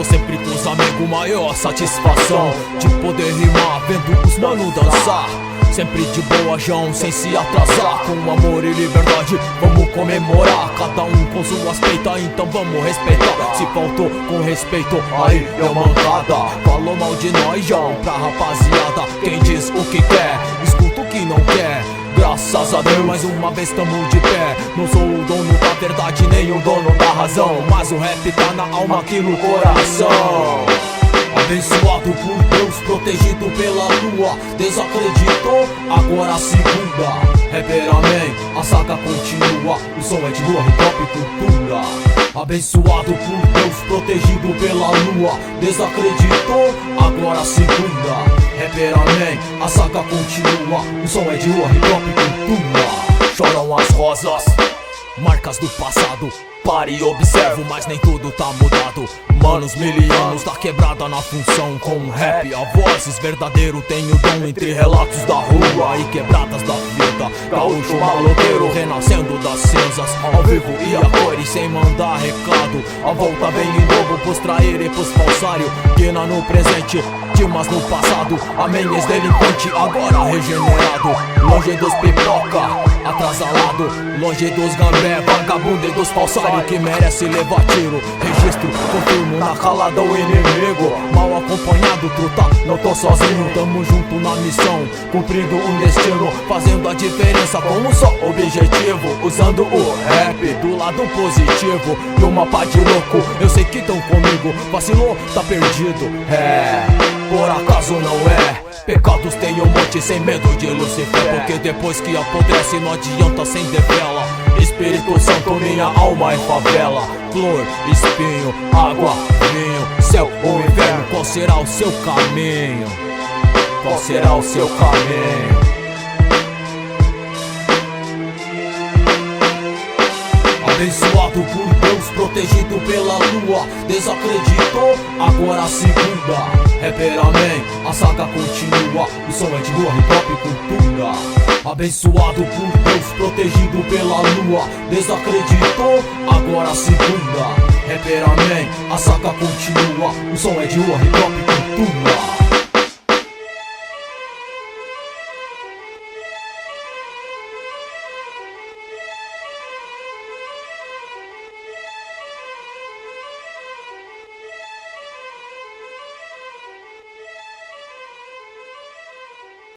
sempre com os amigos, maior satisfação de poder rimar vendo os mano dançar. Sempre de boa, João, sem se atrasar. Com amor e liberdade, vamos comemorar. Cada um com suas peitas, então vamos respeitar. Se faltou com respeito, aí é mancada. Falou mal de nós, João, pra rapaziada. Quem diz o que quer, escuta o que não quer. Graças a Deus, mais uma vez tamo de pé. Não sou o dono da verdade, nem o dono da razão, mas o rap tá na alma aqui no coração. Abençoado por Deus, protegido pela lua. Desacreditou, agora a segunda. Rapper, amém, a saga continua. O som é de rua, hip hop cultura. Abençoado por Deus, protegido pela lua. Desacreditou, agora a segunda. Rapper, amém, a saga continua. O som é de rua, hip hop cultura. Choram as rosas, marcas do passado. Pare e observo, mas nem tudo tá mudado. Manos, milianos da quebrada na função. Com rap, a vozes verdadeiro tenho dom. Entre relatos da rua e quebradas da vida. Gaúcho maloqueiro renascendo das cinzas. Ao vivo e a cores sem mandar recado. A volta vem em dobro pros trair e pros falsário. Guina no presente, Dimas no passado. Amém, ex-delinquente, agora regenerado. Longe dos pipoca, atrasalado. Longe dos gambé, vagabundo e dos falsário que merece levar tiro. Registro, confirmo na calada o inimigo. Mal acompanhado, truta, não tô sozinho. Tamo junto na missão, cumprindo um destino. Fazendo a diferença com um só objetivo. Usando o rap do lado positivo. E uma pá de louco, eu sei que tão comigo. Vacilou, tá perdido, por acaso não é. Pecados tem um monte sem medo de Lucifer. Porque depois que apodrece não adianta acender vela. Espírito Santo, minha alma é favela. Flor, espinho, água, vinho. Céu ou inferno, qual será o seu caminho? Qual será o seu caminho? Abençoado por Deus, protegido pela lua. Desacreditou, agora a segunda. Rapper, amém, a saga continua. O som é de rua, hip hop cultura. Abençoado por Deus, protegido pela lua. Desacreditou, agora a segunda. Rapper, amém, a saga continua. O som é de rua, hip hop cultura.